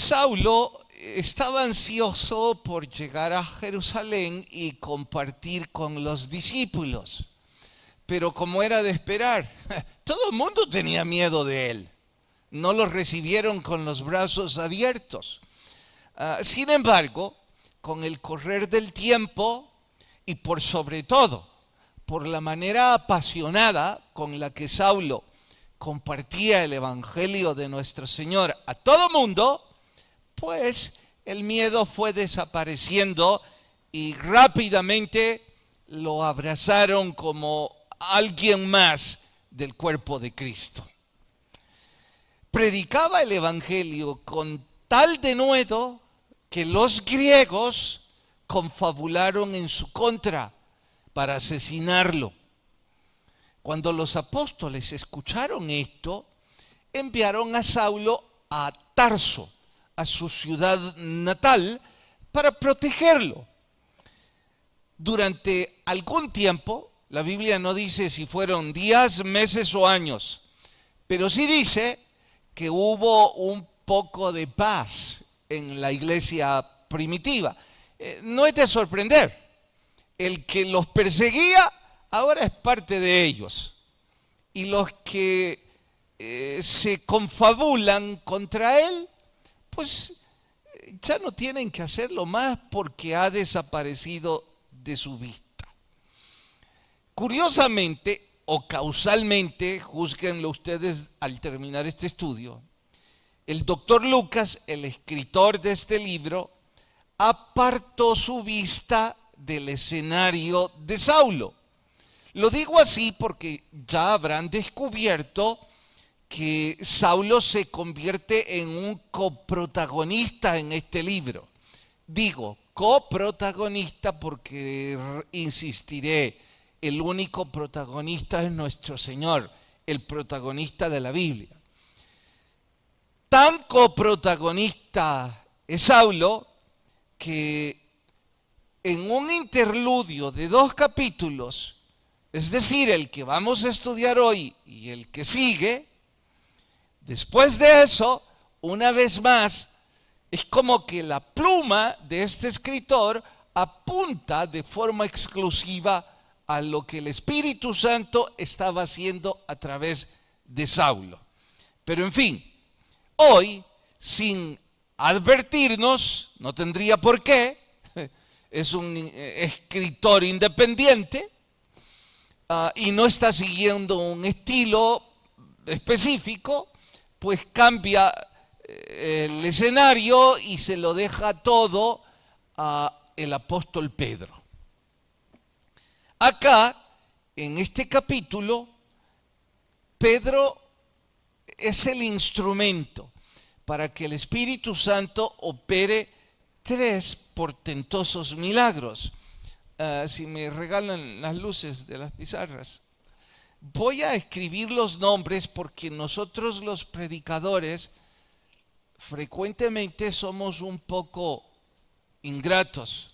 Saulo estaba ansioso por llegar a Jerusalén y compartir con los discípulos. Pero como era de esperar, todo el mundo tenía miedo de él. No lo recibieron con los brazos abiertos. Sin embargo, con el correr del tiempo y por sobre todo, por la manera apasionada con la que Saulo compartía el evangelio de nuestro Señor a todo mundo, pues el miedo fue desapareciendo y rápidamente lo abrazaron como alguien más del cuerpo de Cristo. Predicaba el evangelio con tal denuedo que los griegos confabularon en su contra para asesinarlo. Cuando los apóstoles escucharon esto, enviaron a Saulo a Tarso, a su ciudad natal, para protegerlo. Durante algún tiempo, la Biblia no dice si fueron días, meses o años, pero sí dice que hubo un poco de paz en la iglesia primitiva. No es de sorprender, el que los perseguía ahora es parte de ellos, y los que se confabulan contra él, pues ya no tienen que hacerlo más porque ha desaparecido de su vista. Curiosamente o causalmente, júzguenlo ustedes al terminar este estudio, el doctor Lucas, el escritor de este libro, apartó su vista del escenario de Saulo. Lo digo así porque ya habrán descubierto que Saulo se convierte en un coprotagonista en este libro. Digo coprotagonista porque, insistiré, el único protagonista es nuestro Señor, el protagonista de la Biblia. Tan coprotagonista es Saulo que en un interludio de 2 capítulos, es decir, el que vamos a estudiar hoy y el que sigue, después de eso, una vez más, es como que la pluma de este escritor apunta de forma exclusiva a lo que el Espíritu Santo estaba haciendo a través de Saulo. Pero en fin, hoy, sin advertirnos, no tendría por qué, es un escritor independiente y no está siguiendo un estilo específico, pues cambia el escenario y se lo deja todo al apóstol Pedro. Acá, en este capítulo, Pedro es el instrumento para que el Espíritu Santo opere 3 portentosos milagros. Si me regalan las luces de las pizarras. Voy a escribir los nombres porque nosotros los predicadores frecuentemente somos un poco ingratos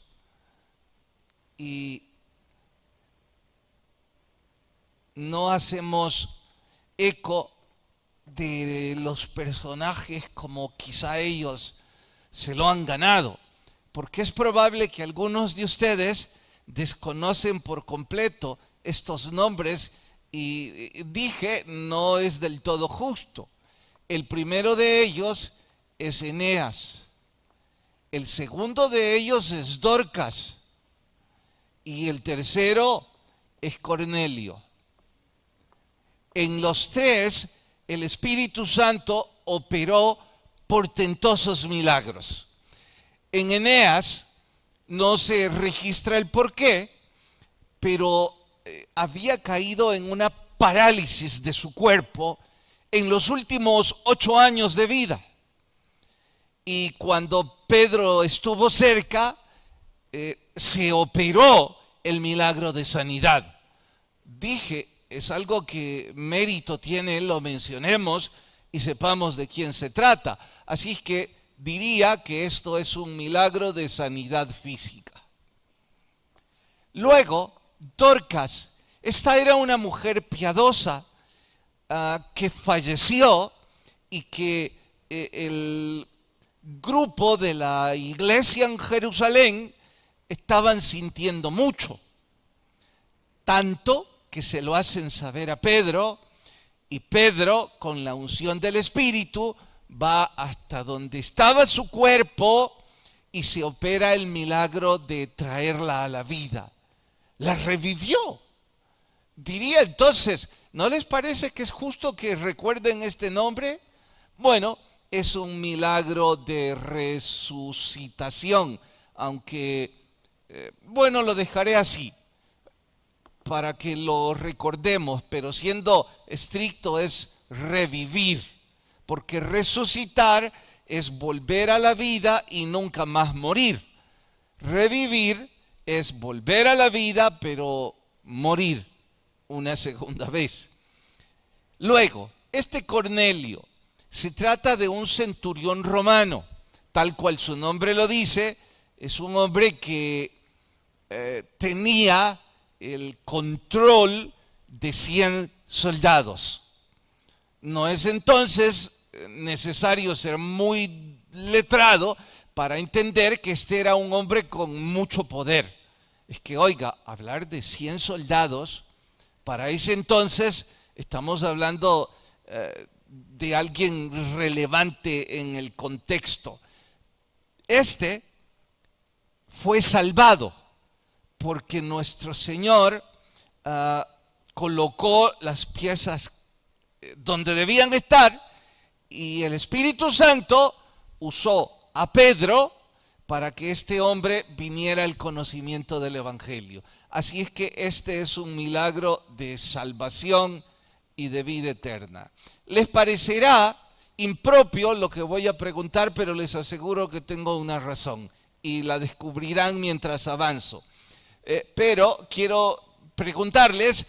y no hacemos eco de los personajes como quizá ellos se lo han ganado, porque es probable que algunos de ustedes desconocen por completo estos nombres y dije, no es del todo justo. El primero de ellos es Eneas, el segundo de ellos es Dorcas y el tercero es Cornelio. En los 3, el Espíritu Santo operó portentosos milagros. En Eneas no se registra el porqué, pero había caído en una parálisis de su cuerpo en los últimos 8 años de vida. Y cuando Pedro estuvo cerca, se operó el milagro de sanidad. Dije, es algo que mérito tiene, lo mencionemos y sepamos de quién se trata. Así es que diría que esto es un milagro de sanidad física. Luego, Dorcas, esta era una mujer piadosa que falleció y que el grupo de la iglesia en Jerusalén estaban sintiendo mucho, tanto que se lo hacen saber a Pedro, y Pedro, con la unción del Espíritu, va hasta donde estaba su cuerpo y se opera el milagro de traerla a la vida. La revivió. Diría entonces, ¿no les parece que es justo que recuerden este nombre? Bueno, es un milagro de resucitación, aunque, bueno, lo dejaré así para que lo recordemos, pero siendo estricto es revivir, porque resucitar es volver a la vida y nunca más morir. Revivir es volver a la vida, pero morir una segunda vez. Luego, este Cornelio se trata de un centurión romano, tal cual su nombre lo dice, es un hombre que tenía el control de 100 soldados. No es entonces necesario ser muy letrado para entender que este era un hombre con mucho poder. Es que, oiga, hablar de 100 soldados, para ese entonces estamos hablando de alguien relevante en el contexto. Este fue salvado porque nuestro Señor colocó las piezas donde debían estar y el Espíritu Santo usó a Pedro para que este hombre viniera al conocimiento del Evangelio. Así es que este es un milagro de salvación y de vida eterna. Les parecerá impropio lo que voy a preguntar, pero les aseguro que tengo una razón y la descubrirán mientras avanzo. Pero quiero preguntarles,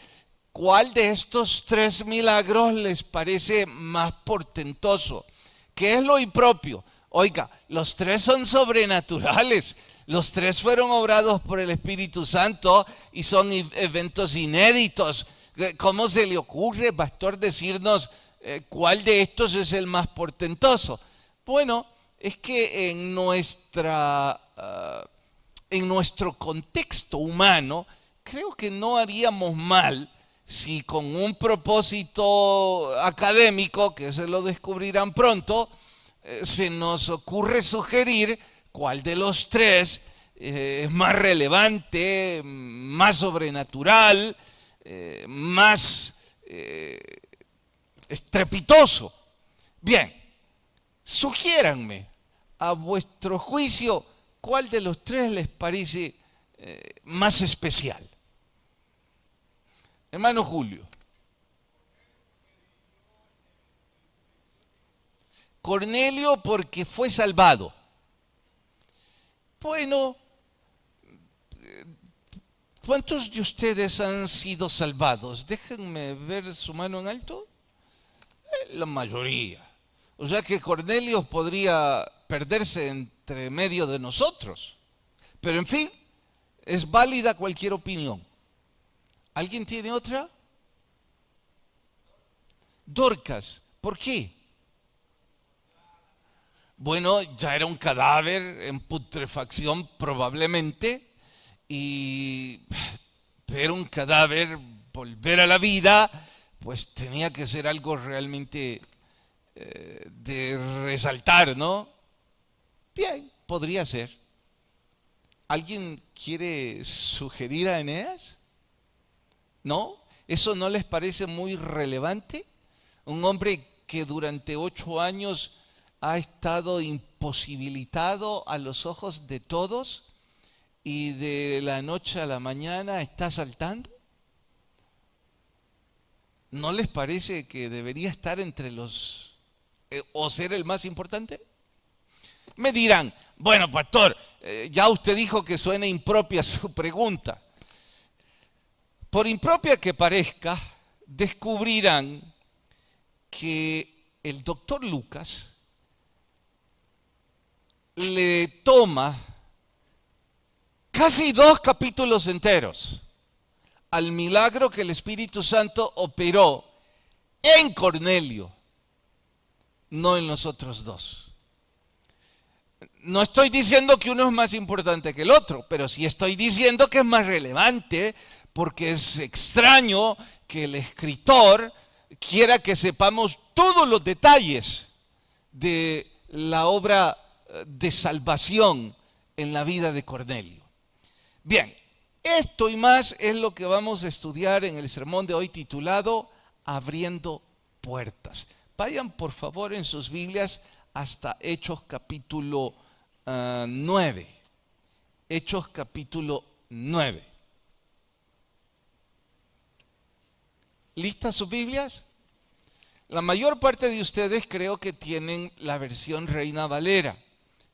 ¿cuál de estos 3 milagros les parece más portentoso? ¿Qué es lo impropio? Oiga, los 3 son sobrenaturales. Los 3 fueron obrados por el Espíritu Santo y son eventos inéditos. ¿Cómo se le ocurre, pastor, decirnos cuál de estos es el más portentoso? Bueno, es que en nuestro contexto humano, creo que no haríamos mal si con un propósito académico, que se lo descubrirán pronto, se nos ocurre sugerir cuál de los 3 es más relevante, más sobrenatural, más estrepitoso. Bien, sugiéranme, a vuestro juicio, ¿cuál de los 3 les parece más especial? Hermano Julio. Cornelio porque fue salvado. Bueno, ¿cuántos de ustedes han sido salvados? Déjenme ver su mano en alto. La mayoría. O sea que Cornelio podría perderse entre medio de nosotros. Pero en fin, es válida cualquier opinión. ¿Alguien tiene otra? Dorcas, ¿por qué? Bueno, ya era un cadáver en putrefacción probablemente, y ver un cadáver volver a la vida, pues tenía que ser algo realmente de resaltar, ¿no? Bien, podría ser. ¿Alguien quiere sugerir a Eneas? ¿No? ¿Eso no les parece muy relevante? Un hombre que durante 8 años ha estado imposibilitado a los ojos de todos y de la noche a la mañana está saltando. ¿No les parece que debería estar entre los o ser el más importante? Me dirán, bueno, pastor, ya usted dijo que suena impropia su pregunta. Por impropia que parezca, descubrirán que el doctor Lucas le toma casi 2 capítulos enteros al milagro que el Espíritu Santo operó en Cornelio, no en los otros 2. No estoy diciendo que uno es más importante que el otro, pero sí estoy diciendo que es más relevante porque es extraño que el escritor quiera que sepamos todos los detalles de la obra de salvación en la vida de Cornelio. Bien, esto y más es lo que vamos a estudiar en el sermón de hoy titulado Abriendo Puertas. Vayan por favor en sus Biblias hasta Hechos capítulo 9. Hechos capítulo 9. ¿Listas sus Biblias? La mayor parte de ustedes creo que tienen la versión Reina Valera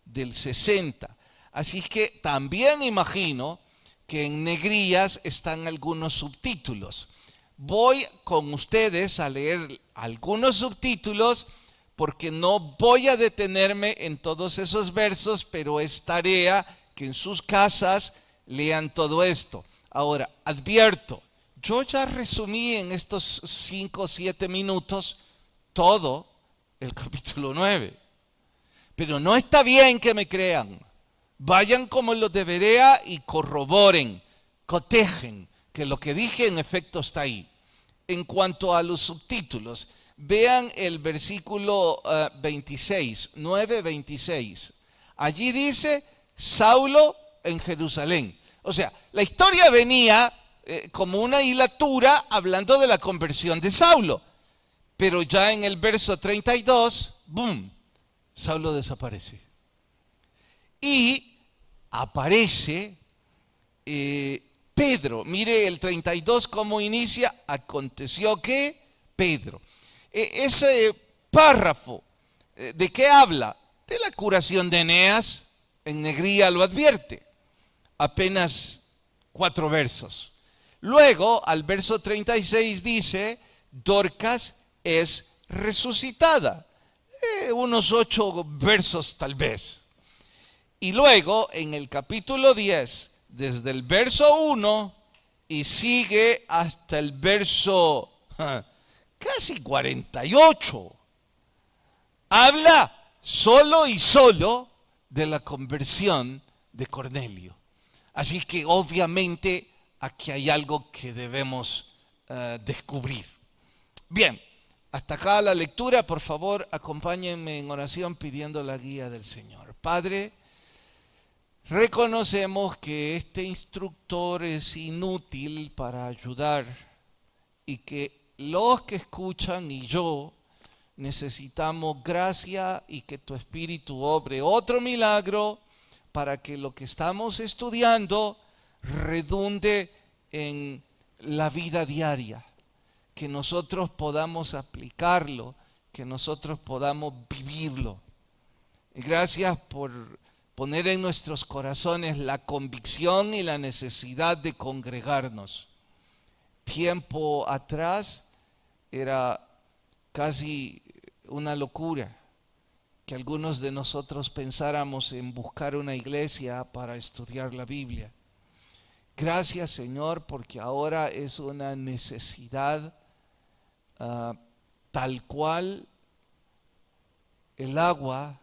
del 60. Así que también imagino que en negrillas están algunos subtítulos. Voy con ustedes a leer algunos subtítulos porque no voy a detenerme en todos esos versos, pero es tarea que en sus casas lean todo esto. Ahora, advierto, yo ya resumí en estos 5 o 7 minutos todo el capítulo 9. Pero no está bien que me crean. Vayan como los de Berea y corroboren, cotejen, que lo que dije en efecto está ahí. En cuanto a los subtítulos, vean el versículo 26, 9:26. Allí dice, Saulo en Jerusalén. O sea, la historia venía como una hilatura hablando de la conversión de Saulo. Pero ya en el verso 32, ¡boom!, Saulo desaparece. Y aparece Pedro. Mire el 32 cómo inicia. Aconteció que Pedro. Ese párrafo, ¿de qué habla? De la curación de Eneas. En negrilla lo advierte. Apenas 4 versos. Luego, al verso 36 dice, Dorcas es resucitada. Unos 8 versos tal vez. Y luego en el capítulo 10, desde el verso 1 y sigue hasta el verso casi 48, habla solo y solo de la conversión de Cornelio. Así que obviamente aquí hay algo que debemos descubrir. Bien. Hasta acá la lectura, por favor, acompáñenme en oración pidiendo la guía del Señor. Padre, reconocemos que este instructor es inútil para ayudar y que los que escuchan y yo necesitamos gracia y que tu Espíritu obre otro milagro para que lo que estamos estudiando redunde en la vida diaria. Que nosotros podamos aplicarlo, que nosotros podamos vivirlo. Y gracias por poner en nuestros corazones la convicción y la necesidad de congregarnos. Tiempo atrás era casi una locura que algunos de nosotros pensáramos en buscar una iglesia para estudiar la Biblia. Gracias, Señor, porque ahora es una necesidad tal cual el agua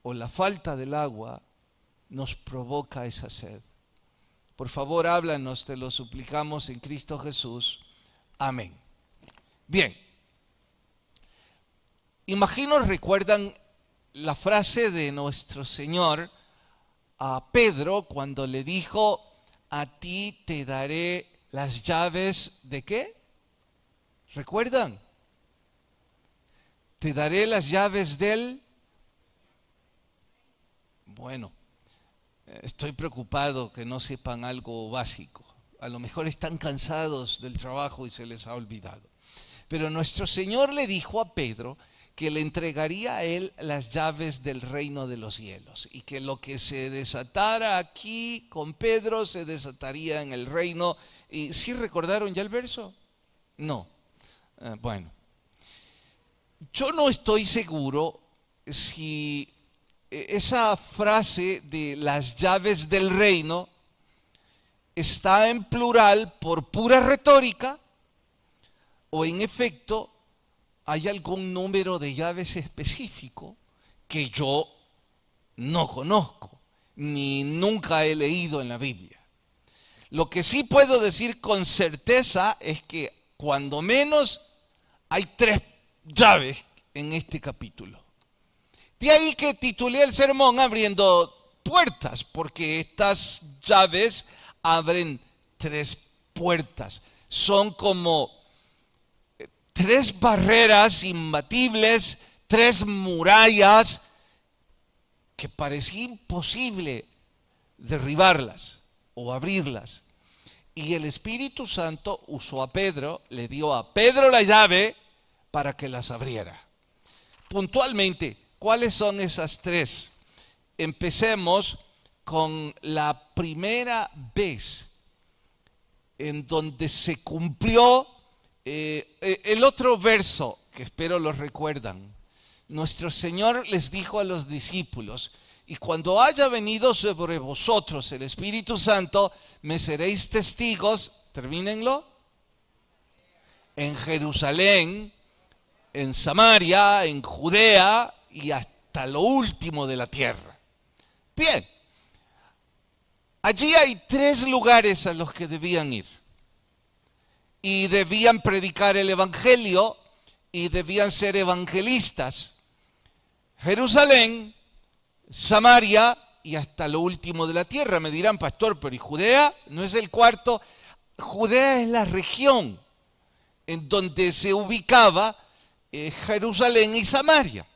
o la falta del agua nos provoca esa sed. Por favor, háblanos, te lo suplicamos en Cristo Jesús. Amén. Bien, imagino recuerdan la frase de nuestro Señor a Pedro cuando le dijo, a ti te daré las llaves ¿de qué? ¿Recuerdan? Te daré las llaves del... Bueno, estoy preocupado que no sepan algo básico. A lo mejor están cansados del trabajo y se les ha olvidado. Pero nuestro Señor le dijo a Pedro que le entregaría a él las llaves del reino de los cielos y que lo que se desatara aquí con Pedro se desataría en el reino. ¿Y sí recordaron ya el verso? No. Bueno, yo no estoy seguro si esa frase de las llaves del reino está en plural por pura retórica o en efecto hay algún número de llaves específico que yo no conozco, ni nunca he leído en la Biblia. Lo que sí puedo decir con certeza es que cuando menos hay 3 llaves en este capítulo. De ahí que titulé el sermón Abriendo Puertas, porque estas llaves abren 3 puertas. Son como 3 barreras imbatibles, 3 murallas que parecía imposible derribarlas o abrirlas. Y el Espíritu Santo usó a Pedro, le dio a Pedro la llave para que las abriera. Puntualmente, ¿cuáles son esas 3? Empecemos con la primera vez en donde se cumplió el otro verso, que espero lo recuerdan. Nuestro Señor les dijo a los discípulos: y cuando haya venido sobre vosotros el Espíritu Santo, me seréis testigos, termínenlo, en Jerusalén, en Samaria, en Judea y hasta lo último de la tierra. Bien, allí hay 3 lugares a los que debían ir. Y debían predicar el Evangelio y debían ser evangelistas. Jerusalén, Samaria y hasta lo último de la tierra. Me dirán: pastor, pero ¿y Judea? ¿No es el cuarto? Judea es la región en donde se ubicaba Jerusalén y Samaria.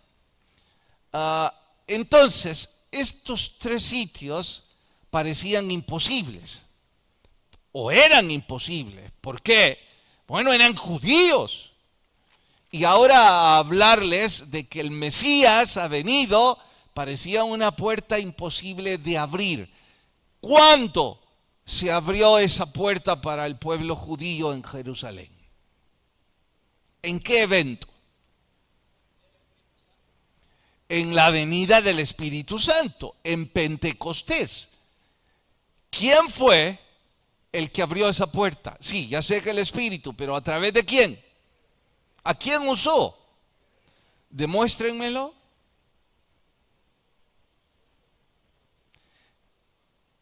Entonces, estos 3 sitios parecían imposibles, o eran imposibles. ¿Por qué? Bueno, eran judíos. Y ahora hablarles de que el Mesías ha venido parecía una puerta imposible de abrir. ¿Cuándo se abrió esa puerta para el pueblo judío en Jerusalén? ¿En qué evento? En la venida del Espíritu Santo, en Pentecostés. ¿Quién fue el que abrió esa puerta? Sí, ya sé que el Espíritu, pero ¿a través de quién? ¿A quién usó? Demuéstrenmelo.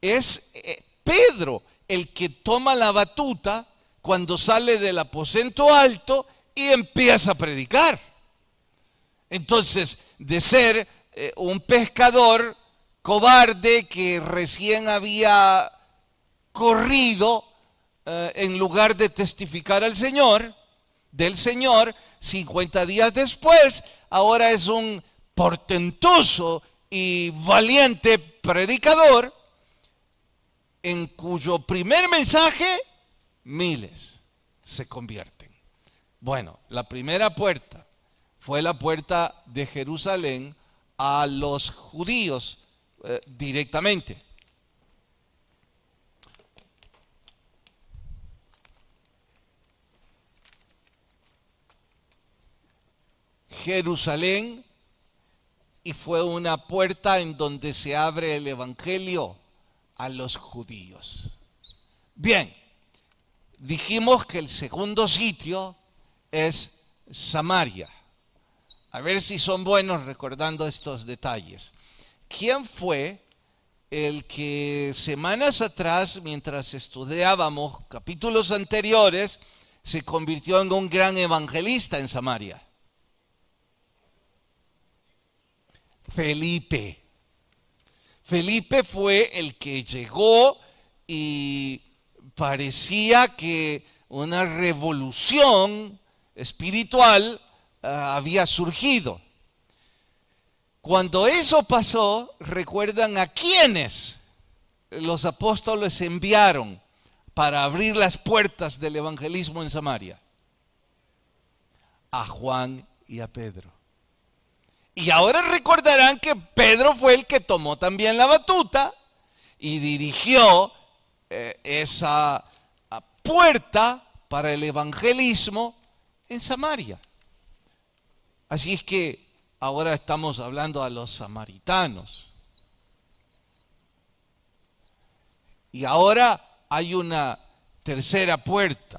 Es Pedro el que toma la batuta cuando sale del aposento alto y empieza a predicar. Entonces, de ser un pescador cobarde que recién había corrido en lugar de testificar al Señor, del Señor, 50 días después, ahora es un portentoso y valiente predicador en cuyo primer mensaje miles se convierten. Bueno, la primera puerta fue la puerta de Jerusalén a los judíos directamente. Jerusalén, y fue una puerta en donde se abre el Evangelio a los judíos. Bien, dijimos que el segundo sitio es Samaria. A ver si son buenos recordando estos detalles. ¿Quién fue el que semanas atrás, mientras estudiábamos capítulos anteriores, se convirtió en un gran evangelista en Samaria? Felipe. Felipe fue el que llegó y parecía que una revolución espiritual había surgido. Cuando eso pasó, ¿recuerdan a quiénes los apóstoles enviaron para abrir las puertas del evangelismo en Samaria? A Juan y a Pedro. Y ahora recordarán que Pedro fue el que tomó también la batuta y dirigió esa puerta para el evangelismo en Samaria. Así es que ahora estamos hablando a los samaritanos. Y ahora hay una tercera puerta,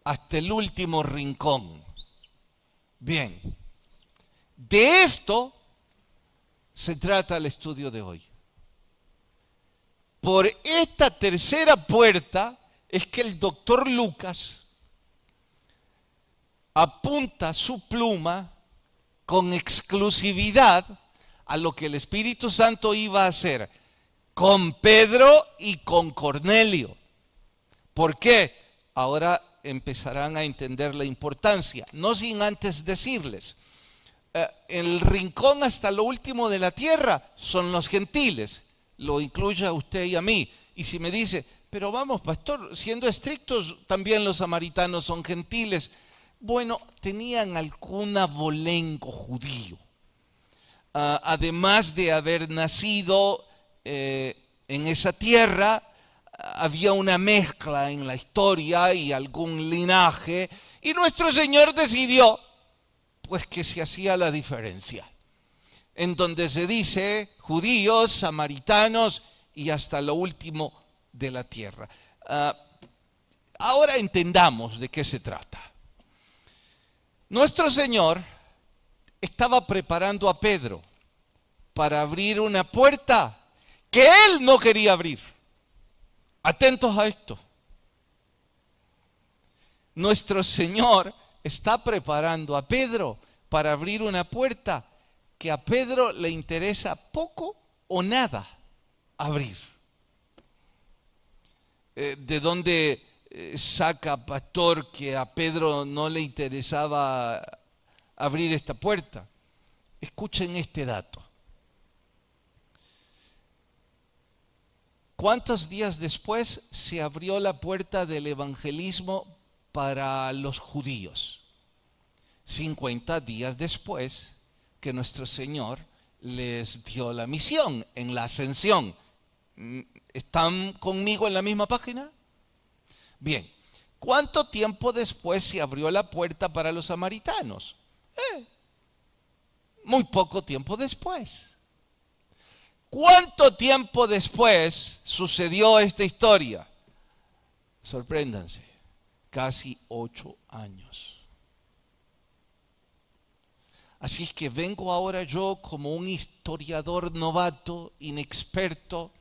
hasta el último rincón. Bien, de esto se trata el estudio de hoy. Por esta tercera puerta es que el doctor Lucas apunta su pluma con exclusividad a lo que el Espíritu Santo iba a hacer con Pedro y con Cornelio. ¿Por qué? Ahora empezarán a entender la importancia, no sin antes decirles, el rincón hasta lo último de la tierra son los gentiles, lo incluye a usted y a mí. Y si me dice, pero vamos, pastor, siendo estrictos, también los samaritanos son gentiles. Bueno, tenían algún abolengo judío. Además de haber nacido en esa tierra, había una mezcla en la historia y algún linaje, y nuestro Señor decidió pues que se hacía la diferencia, en donde se dice judíos, samaritanos y hasta lo último de la tierra. Ahora entendamos de qué se trata. Nuestro Señor estaba preparando a Pedro para abrir una puerta que él no quería abrir. Atentos a esto. Nuestro Señor está preparando a Pedro para abrir una puerta que a Pedro le interesa poco o nada abrir. ¿De dónde saca, pastor, que a Pedro no le interesaba abrir esta puerta? Escuchen este dato. ¿Cuántos días después se abrió la puerta del evangelismo para los judíos? 50 días después que nuestro Señor les dio la misión en la ascensión. ¿Están conmigo en la misma página? Bien, ¿cuánto tiempo después se abrió la puerta para los samaritanos? Muy poco tiempo después. ¿Cuánto tiempo después sucedió esta historia? Sorpréndanse, casi 8 años. Así es que vengo ahora yo como un historiador novato, inexperto,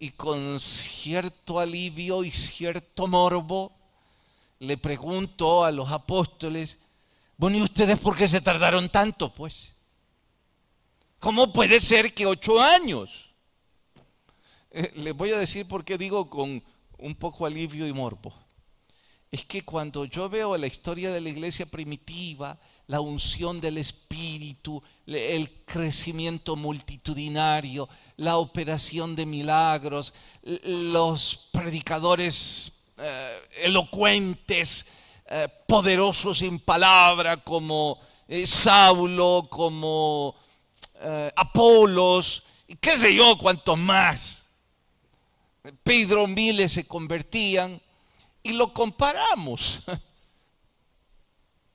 y con cierto alivio y cierto morbo, le pregunto a los apóstoles, bueno, ¿y ustedes por qué se tardaron tanto, pues? ¿Cómo puede ser que 8 años? Les voy a decir por qué digo con un poco alivio y morbo. Es que cuando yo veo la historia de la iglesia primitiva, la unción del Espíritu, el crecimiento multitudinario, la operación de milagros, los predicadores elocuentes, poderosos en palabra, como Saulo, como Apolos, y qué sé yo, cuantos más. Pedro, miles se convertían, y lo comparamos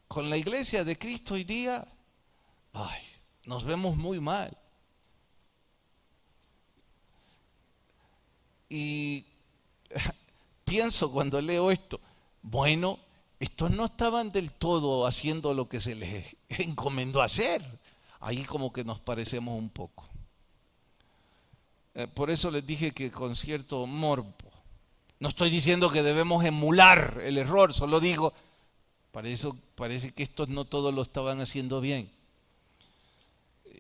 con la iglesia de Cristo hoy día. Ay, nos vemos muy mal. Y pienso cuando leo esto, bueno, estos no estaban del todo haciendo lo que se les encomendó hacer. Ahí como que nos parecemos un poco. Por eso les dije que con cierto morbo. No estoy diciendo que debemos emular el error, solo digo, parece que estos no todos lo estaban haciendo bien.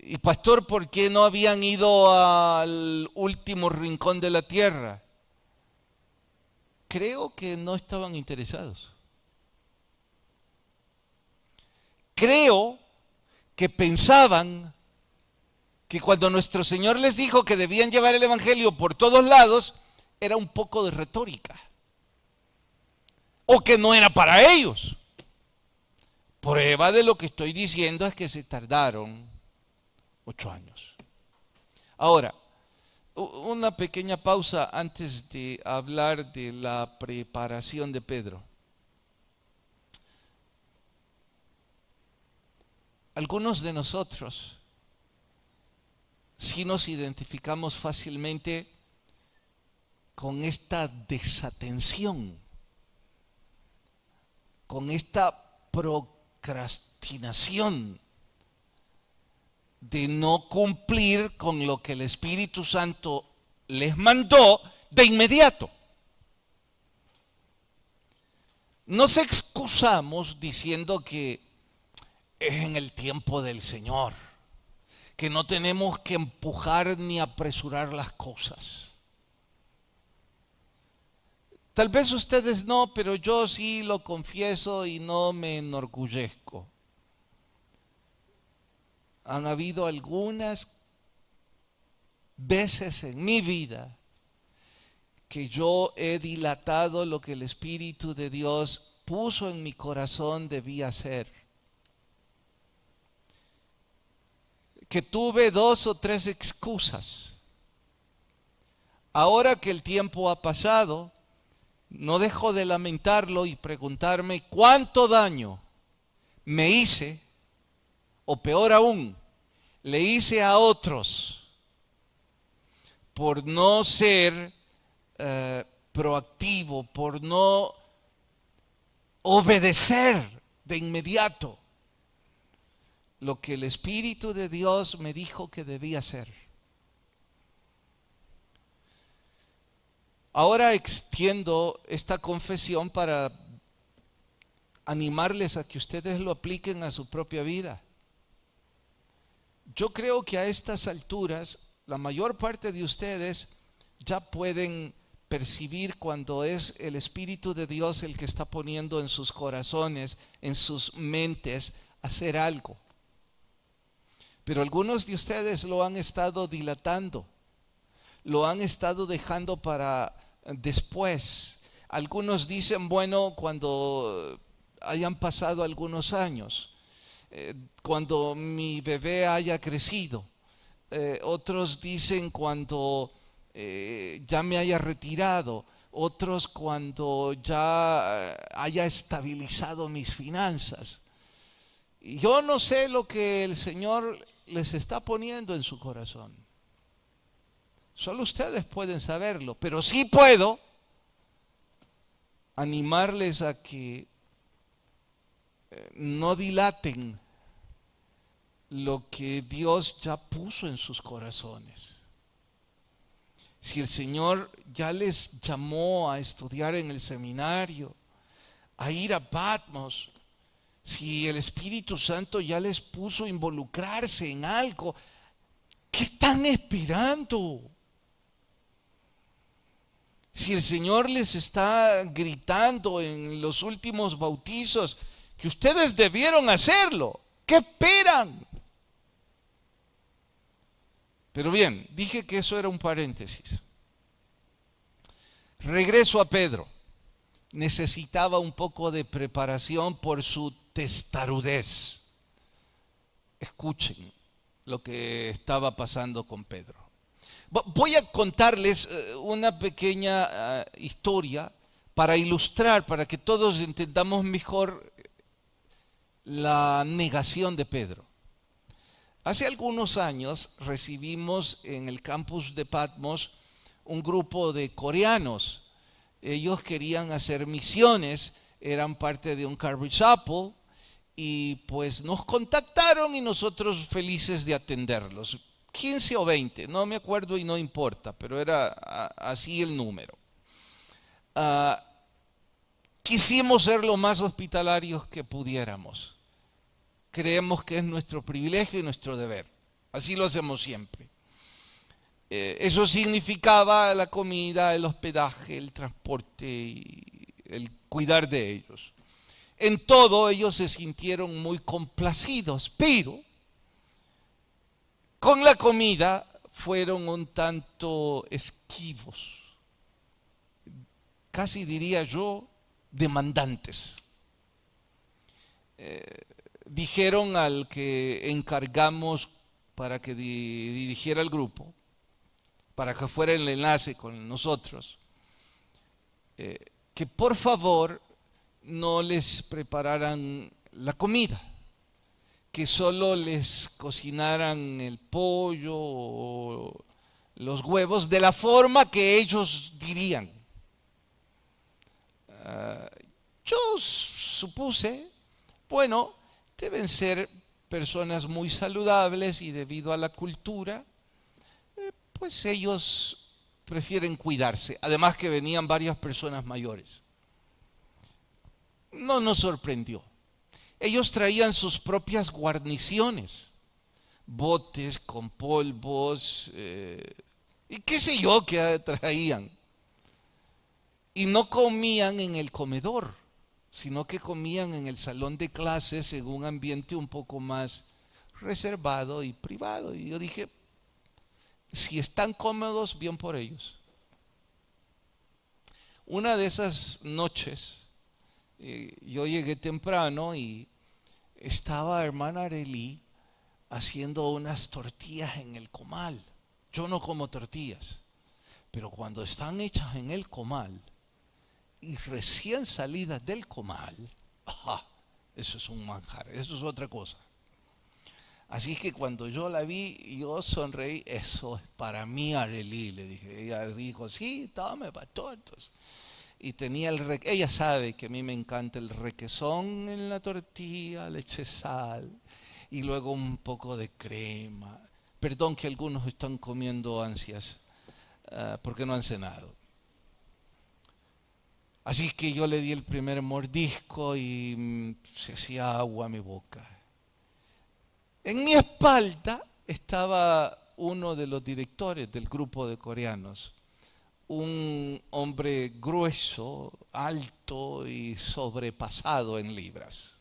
Y pastor, ¿por qué no habían ido al último rincón de la tierra? Creo que no estaban interesados. Creo que pensaban que cuando nuestro Señor les dijo que debían llevar el evangelio por todos lados, era un poco de retórica. O que no era para ellos. Prueba de lo que estoy diciendo es que se tardaron 8 años. Ahora, una pequeña pausa antes de hablar de la preparación de Pedro. Algunos de nosotros sí nos identificamos fácilmente con esta desatención, con esta procrastinación de no cumplir con lo que el Espíritu Santo les mandó de inmediato. Nos excusamos diciendo que es en el tiempo del Señor, que no tenemos que empujar ni apresurar las cosas. Tal vez ustedes no, pero yo sí lo confieso y no me enorgullezco. Han habido algunas veces en mi vida que yo he dilatado lo que el Espíritu de Dios puso en mi corazón debía hacer. Que tuve 2 o 3 excusas. Ahora que el tiempo ha pasado, no dejo de lamentarlo y preguntarme cuánto daño me hice, o peor aún, le hice a otros por no ser proactivo, por no obedecer de inmediato lo que el Espíritu de Dios me dijo que debía hacer. Ahora extiendo esta confesión para animarles a que ustedes lo apliquen a su propia vida. Yo creo que a estas alturas la mayor parte de ustedes ya pueden percibir cuando es el Espíritu de Dios el que está poniendo en sus corazones, en sus mentes, hacer algo. Pero algunos de ustedes lo han estado dilatando, lo han estado dejando para después. Algunos dicen, bueno, cuando hayan pasado algunos años, cuando mi bebé haya crecido. Otros dicen cuando ya me haya retirado. Otros cuando ya haya estabilizado mis finanzas. Yo no sé lo que el Señor les está poniendo en su corazón. Solo ustedes pueden saberlo, pero sí puedo animarles a que no dilaten lo que Dios ya puso en sus corazones. Si el Señor ya les llamó a estudiar en el seminario, a ir a Patmos, si el Espíritu Santo ya les puso a involucrarse en algo, ¿qué están esperando? Si el Señor les está gritando en los últimos bautizos que ustedes debieron hacerlo, ¿qué esperan? Pero bien, dije que eso era un paréntesis. Regreso a Pedro. Necesitaba un poco de preparación por su testarudez. Escuchen lo que estaba pasando con Pedro. Voy a contarles una pequeña historia para ilustrar, para que todos entendamos mejor la negación de Pedro. Hace algunos años recibimos en el campus de Patmos un grupo de coreanos. Ellos querían hacer misiones, eran parte de un Calvary Chapel y pues nos contactaron y nosotros felices de atenderlos. 15 o 20, no me acuerdo y no importa, pero era así el número. Quisimos ser lo más hospitalarios que pudiéramos. Creemos que es nuestro privilegio y nuestro deber. Así lo hacemos siempre. Eso significaba la comida, el hospedaje, el transporte y el cuidar de ellos. En todo ellos se sintieron muy complacidos, pero con la comida fueron un tanto esquivos, casi diría yo, demandantes. Dijeron al que encargamos para que dirigiera el grupo, para que fuera el enlace con nosotros, que por favor no les prepararan la comida, que solo les cocinaran el pollo o los huevos de la forma que ellos dirían. Yo supuse, bueno, deben ser personas muy saludables y debido a la cultura, pues ellos prefieren cuidarse. Además que venían varias personas mayores. No nos sorprendió. Ellos traían sus propias guarniciones, botes con polvos, y qué sé yo qué traían. Y no comían en el comedor, sino que comían en el salón de clases en un ambiente un poco más reservado y privado. Y yo dije, si están cómodos, bien por ellos. Una de esas noches, yo llegué temprano y estaba hermana Arely haciendo unas tortillas en el comal. Yo no como tortillas, pero cuando están hechas en el comal y recién salidas del comal, ¡ajá! Eso es un manjar, eso es otra cosa. Así que cuando yo la vi, yo sonreí, eso es para mí, Arely, le dije. Ella dijo, sí, tome, pastor. Y tenía ella sabe que a mí me encanta el requesón en la tortilla, le eché sal y luego un poco de crema. Perdón que algunos están comiendo ansias porque no han cenado. Así que yo le di el primer mordisco y se hacía agua a mi boca. En mi espalda estaba uno de los directores del grupo de coreanos, un hombre grueso, alto y sobrepasado en libras.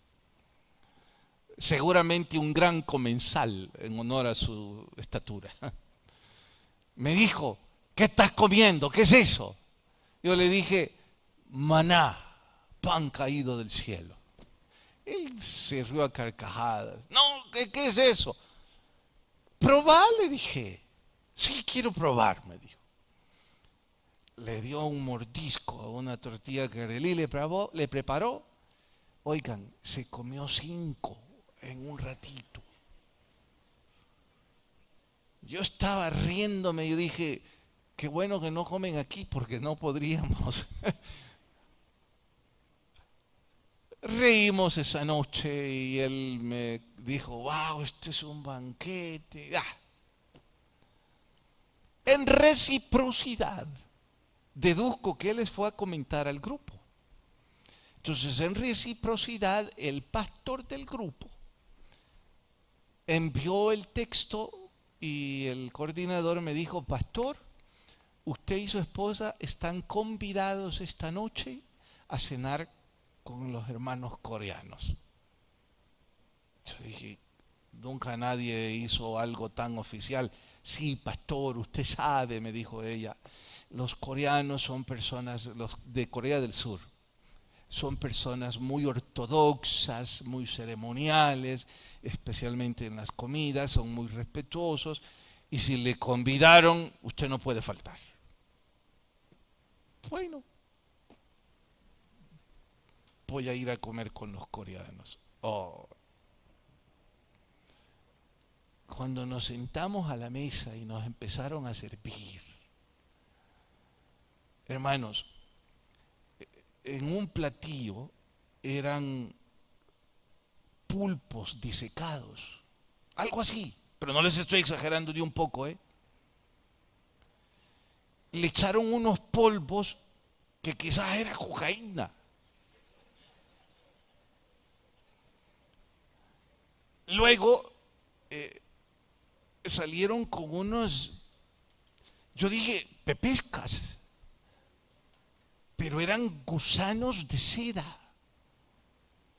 Seguramente un gran comensal en honor a su estatura. Me dijo, ¿qué estás comiendo? ¿Qué es eso? Yo le dije, maná, pan caído del cielo. Él se rió a carcajadas. No, ¿qué es eso? Probá, le dije. Sí, quiero probar, me dijo. Le dio un mordisco a una tortilla que Arely le preparó. Oigan, se comió 5 en un ratito. Yo estaba riéndome y dije, qué bueno que no comen aquí porque no podríamos. Reímos esa noche y él me dijo, wow, este es un banquete. En reciprocidad, deduzco que él les fue a comentar al grupo. Entonces, en reciprocidad, el pastor del grupo envió el texto y el coordinador me dijo, pastor, usted y su esposa están convidados esta noche a cenar con los hermanos coreanos. Yo dije, nunca nadie hizo algo tan oficial. Sí, pastor, usted sabe, me dijo ella, los coreanos son personas, los de Corea del Sur, son personas muy ortodoxas, muy ceremoniales, especialmente en las comidas, son muy respetuosos, y si le convidaron, usted no puede faltar. Bueno, voy a ir a comer con los coreanos. Cuando nos sentamos a la mesa y nos empezaron a servir, hermanos, en un platillo eran pulpos disecados, algo así, pero no les estoy exagerando ni un poco, Le echaron unos polvos que quizás era cocaína. Luego salieron con unos, yo dije, pepescas, pero eran gusanos de seda.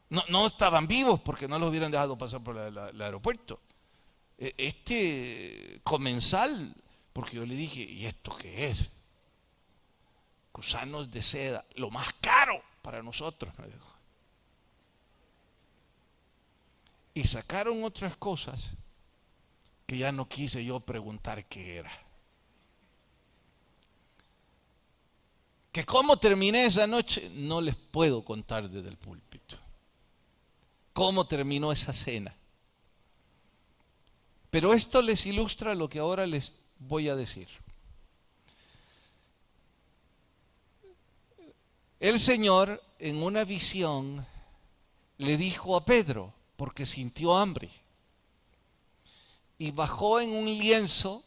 No estaban vivos porque no los hubieran dejado pasar por el aeropuerto. Este comensal, porque yo le dije, ¿y esto qué es? Gusanos de seda, lo más caro para nosotros, me dijo. Y sacaron otras cosas que ya no quise yo preguntar qué era. Que cómo terminé esa noche, no les puedo contar desde el púlpito. Cómo terminó esa cena. Pero esto les ilustra lo que ahora les voy a decir. El Señor en una visión le dijo a Pedro, porque sintió hambre, y bajó en un lienzo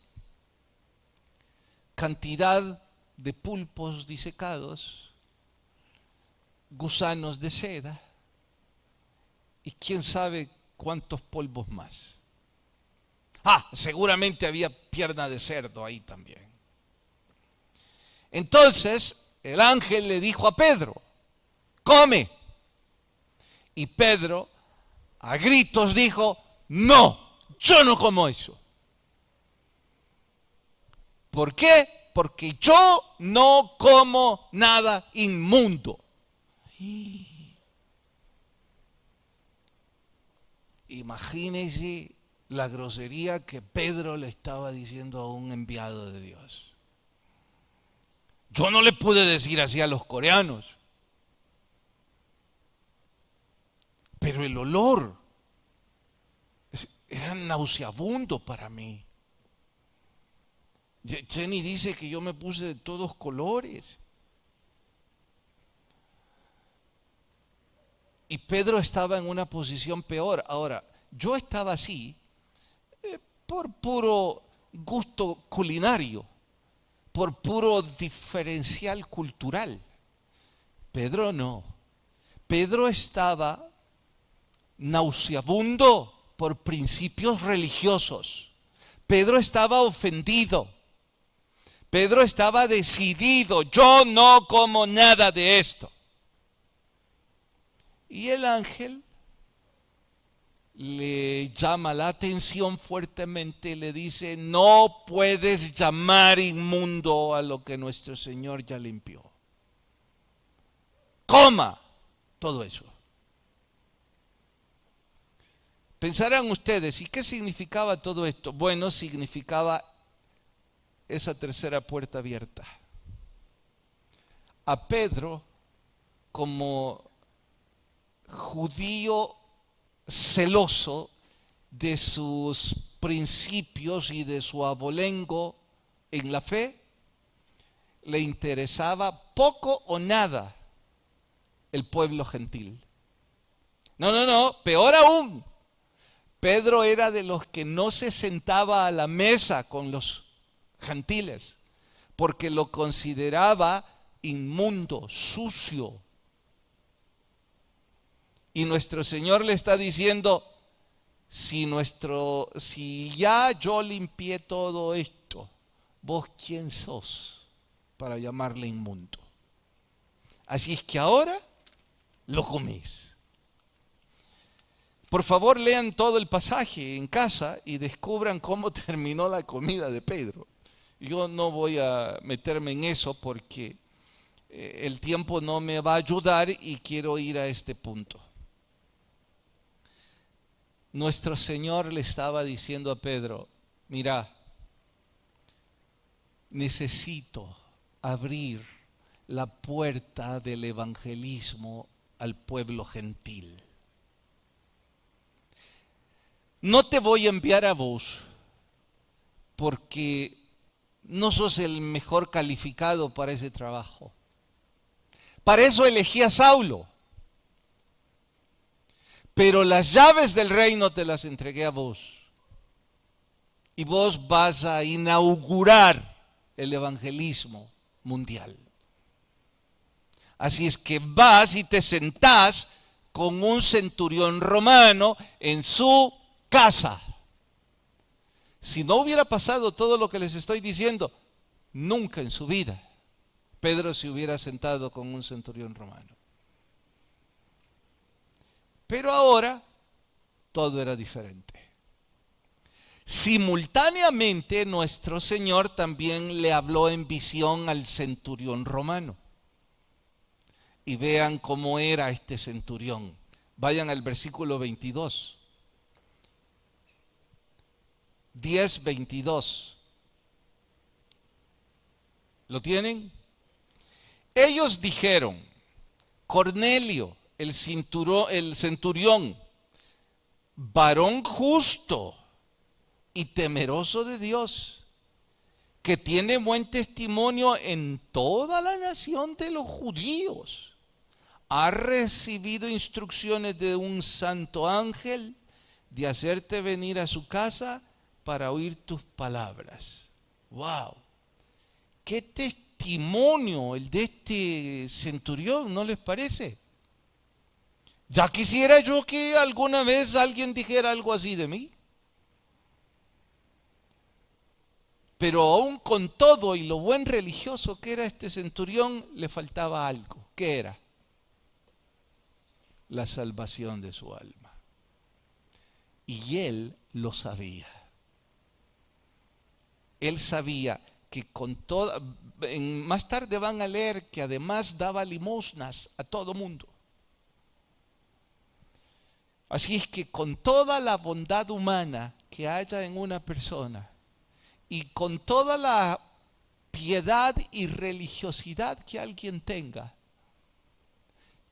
cantidad de pulpos disecados, gusanos de seda y quién sabe cuántos polvos más. Seguramente había pierna de cerdo ahí también. Entonces el ángel le dijo a Pedro: come. Y Pedro a gritos dijo: no, yo no como eso. ¿Por qué? Porque yo no como nada inmundo. Imagínese la grosería que Pedro le estaba diciendo a un enviado de Dios. Yo no le pude decir así a los coreanos, pero el olor era nauseabundo para mí. Jenny dice que yo me puse de todos colores. Y Pedro estaba en una posición peor. Ahora, yo estaba así por puro gusto culinario, por puro diferencial cultural. Pedro no. Pedro estaba nauseabundo por principios religiosos. Pedro estaba ofendido. Pedro estaba decidido: yo no como nada de esto. Y el ángel le llama la atención fuertemente y le dice: no puedes llamar inmundo a lo que nuestro Señor ya limpió. Coma todo eso. Pensarán ustedes, ¿y qué significaba todo esto? Bueno, significaba esa tercera puerta abierta. A Pedro, como judío celoso de sus principios y de su abolengo en la fe, le interesaba poco o nada el pueblo gentil. No, peor aún, Pedro era de los que no se sentaba a la mesa con los gentiles, porque lo consideraba inmundo, sucio. Y nuestro Señor le está diciendo: si ya yo limpié todo esto, ¿vos quién sos para llamarle inmundo? Así es que ahora lo comés. Por favor, lean todo el pasaje en casa y descubran cómo terminó la comida de Pedro. Yo no voy a meterme en eso porque el tiempo no me va a ayudar y quiero ir a este punto. Nuestro Señor le estaba diciendo a Pedro: mira, necesito abrir la puerta del evangelismo al pueblo gentil. No te voy a enviar a vos porque no sos el mejor calificado para ese trabajo. Para eso elegí a Saulo. Pero las llaves del reino te las entregué a vos. Y vos vas a inaugurar el evangelismo mundial. Así es que vas y te sentás con un centurión romano en su casa. Si no hubiera pasado todo lo que les estoy diciendo, nunca en su vida Pedro se hubiera sentado con un centurión romano. Pero ahora todo era diferente. Simultáneamente nuestro Señor también le habló en visión al centurión romano. Y vean cómo era este centurión. Vayan al versículo 22. 10:22. ¿Lo tienen? Ellos dijeron: Cornelio, el centurión, varón justo y temeroso de Dios, que tiene buen testimonio en toda la nación de los judíos, ha recibido instrucciones de un santo ángel de hacerte venir a su casa para oír tus palabras. ¡Wow! ¡Qué testimonio el de este centurión! ¿No les parece? Ya quisiera yo que alguna vez alguien dijera algo así de mí. Pero aún con todo y lo buen religioso que era este centurión, le faltaba algo. ¿Qué era? La salvación de su alma. Y él lo sabía. Él sabía que con toda... Más tarde van a leer que además daba limosnas a todo mundo. Así es que con toda la bondad humana que haya en una persona y con toda la piedad y religiosidad que alguien tenga,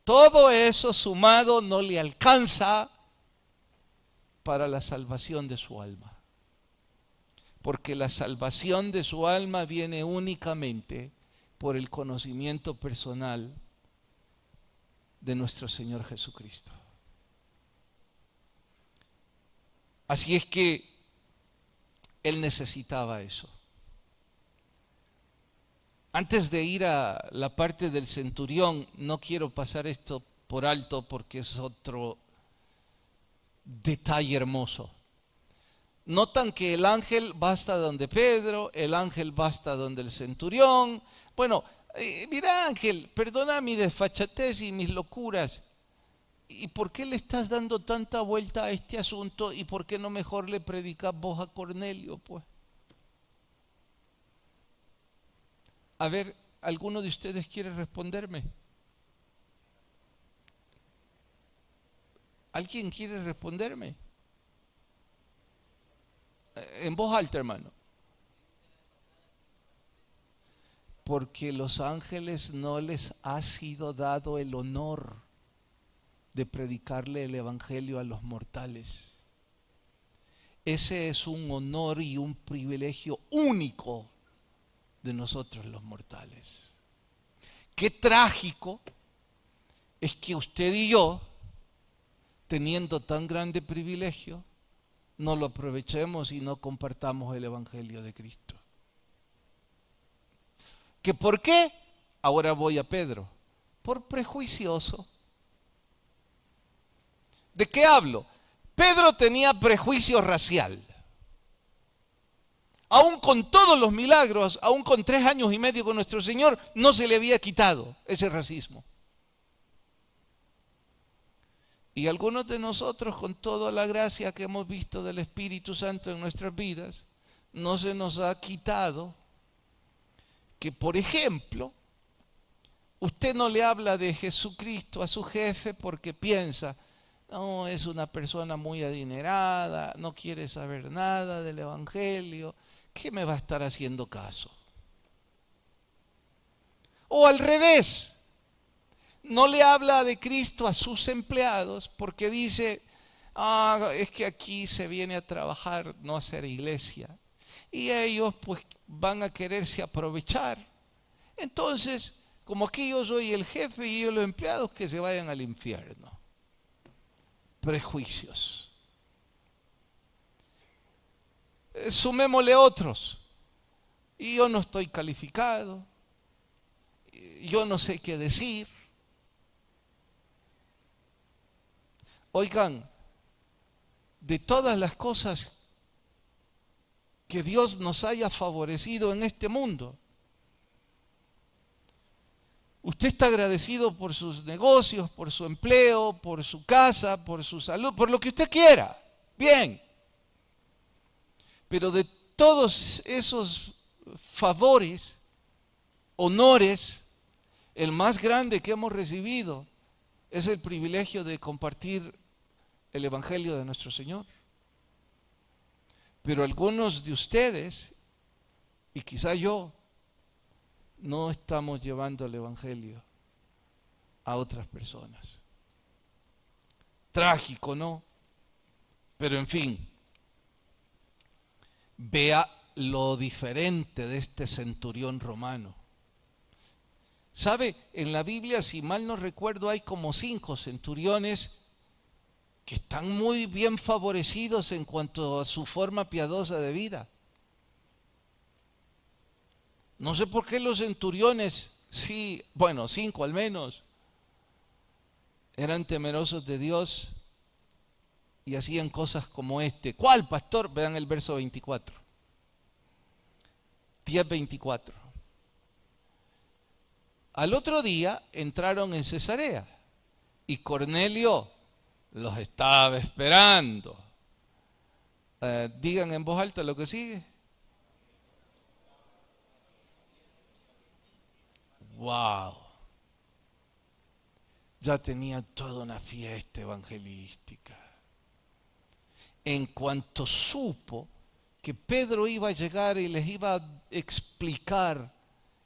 todo eso sumado no le alcanza para la salvación de su alma. Porque la salvación de su alma viene únicamente por el conocimiento personal de nuestro Señor Jesucristo. Así es que él necesitaba eso. Antes de ir a la parte del centurión, no quiero pasar esto por alto porque es otro detalle hermoso. Notan que el ángel va hasta donde Pedro, el ángel va hasta donde el centurión. Bueno, mira ángel, perdona mi desfachatez y mis locuras. ¿Y por qué le estás dando tanta vuelta a este asunto? ¿Y por qué no mejor le predicas vos a Cornelio, pues? A ver, ¿alguno de ustedes quiere responderme? ¿Alguien quiere responderme? En voz alta, hermano. Porque los ángeles no les ha sido dado el honor de predicarle el evangelio a los mortales. Ese es un honor y un privilegio único de nosotros los mortales. Qué trágico es que usted y yo, teniendo tan grande privilegio, no lo aprovechemos y no compartamos el evangelio de Cristo. ¿Que por qué? Ahora voy a Pedro. Por prejuicioso. ¿De qué hablo? Pedro tenía prejuicio racial. Aún con todos los milagros, aún con 3 años y medio con nuestro Señor, no se le había quitado ese racismo. Y algunos de nosotros, con toda la gracia que hemos visto del Espíritu Santo en nuestras vidas, no se nos ha quitado que, por ejemplo, usted no le habla de Jesucristo a su jefe porque piensa, no, es una persona muy adinerada, no quiere saber nada del Evangelio, ¿qué me va a estar haciendo caso? O al revés, no le habla de Cristo a sus empleados porque dice, es que aquí se viene a trabajar, no a hacer iglesia. Y ellos pues van a quererse aprovechar. Entonces, como aquí yo soy el jefe y ellos los empleados, que se vayan al infierno. Prejuicios. Sumémosle otros. Y yo no estoy calificado. Yo no sé qué decir. Oigan, de todas las cosas que Dios nos haya favorecido en este mundo, usted está agradecido por sus negocios, por su empleo, por su casa, por su salud, por lo que usted quiera. Bien. Pero de todos esos favores, honores, el más grande que hemos recibido es el privilegio de compartir el Evangelio de nuestro Señor. Pero algunos de ustedes, y quizá yo, no estamos llevando el Evangelio a otras personas. Trágico, ¿no? Pero en fin, vea lo diferente de este centurión romano. ¿Sabe? En la Biblia, si mal no recuerdo, hay como 5 centuriones que están muy bien favorecidos en cuanto a su forma piadosa de vida. No sé por qué los centuriones, sí, bueno, 5 al menos, eran temerosos de Dios y hacían cosas como este. ¿Cuál, pastor? Vean el verso 24. 10:24. Al otro día entraron en Cesarea y Cornelio los estaba esperando. Digan en voz alta lo que sigue. Wow. Ya tenía toda una fiesta evangelística. En cuanto supo que Pedro iba a llegar y les iba a explicar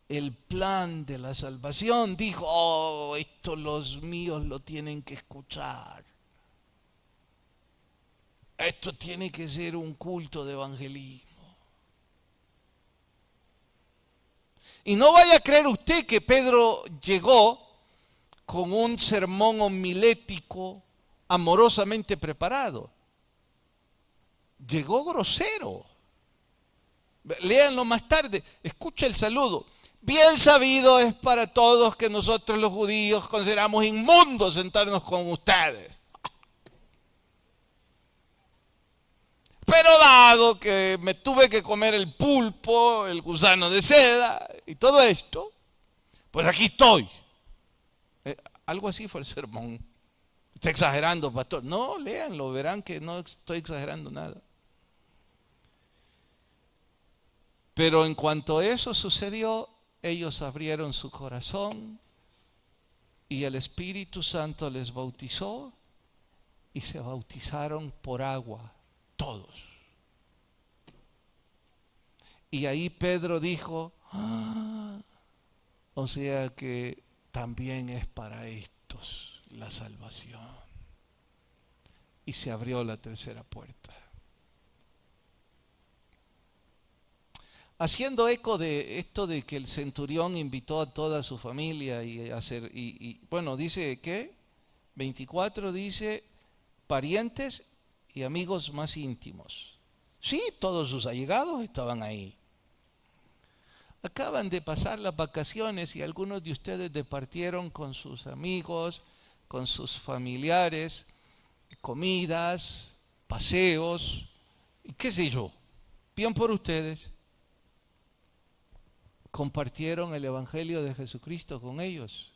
el plan de la salvación, dijo: oh, esto los míos lo tienen que escuchar. Esto tiene que ser un culto de evangelismo. Y no vaya a creer usted que Pedro llegó con un sermón homilético amorosamente preparado. Llegó grosero. Léanlo más tarde. Escucha el saludo. Bien sabido es para todos que nosotros los judíos consideramos inmundo sentarnos con ustedes. Pero dado que me tuve que comer el pulpo, el gusano de seda y todo esto, pues aquí estoy. Algo así fue el sermón. Está exagerando, pastor. No, léanlo, verán que no estoy exagerando nada. Pero en cuanto eso sucedió, ellos abrieron su corazón y el Espíritu Santo les bautizó y se bautizaron por agua, todos. Y ahí Pedro dijo: o sea que también es para estos la salvación. Y se abrió la tercera puerta. Haciendo eco de esto de que el centurión invitó a toda su familia bueno, dice que 24 dice parientes y amigos más íntimos. Sí, todos sus allegados estaban ahí. Acaban de pasar las vacaciones y algunos de ustedes departieron con sus amigos, con sus familiares, comidas, paseos, qué sé yo. Bien por ustedes. Compartieron el Evangelio de Jesucristo con ellos.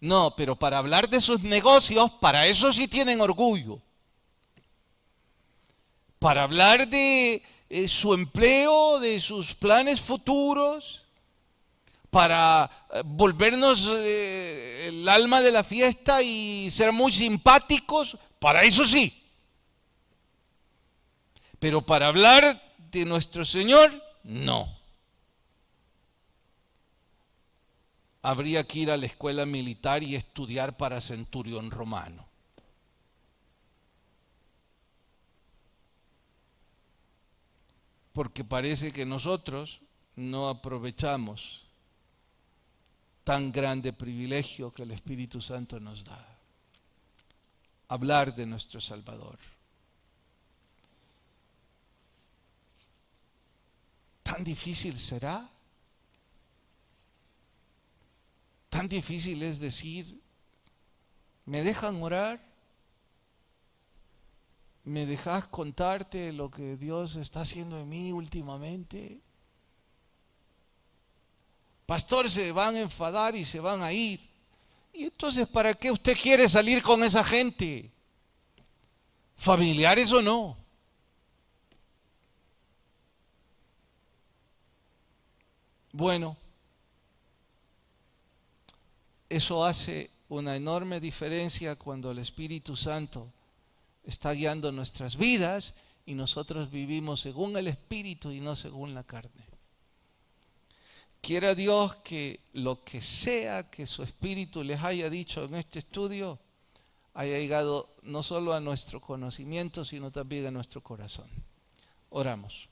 No, pero para hablar de sus negocios, para eso sí tienen orgullo. Para hablar de su empleo, de sus planes futuros, para volvernos el alma de la fiesta y ser muy simpáticos, para eso sí. Pero para hablar de nuestro Señor, no. Habría que ir a la escuela militar y estudiar para centurión romano. Porque parece que nosotros no aprovechamos tan grande privilegio que el Espíritu Santo nos da. Hablar de nuestro Salvador. ¿Tan difícil será? ¿Tan difícil es decir: ¿me dejan orar? ¿Me dejas contarte lo que Dios está haciendo en mí últimamente? Pastor, se van a enfadar y se van a ir. ¿Y entonces para qué usted quiere salir con esa gente? ¿Familiares o no? Bueno, eso hace una enorme diferencia cuando el Espíritu Santo está guiando nuestras vidas y nosotros vivimos según el Espíritu y no según la carne. Quiera Dios que lo que sea que su Espíritu les haya dicho en este estudio haya llegado no solo a nuestro conocimiento, sino también a nuestro corazón. Oramos.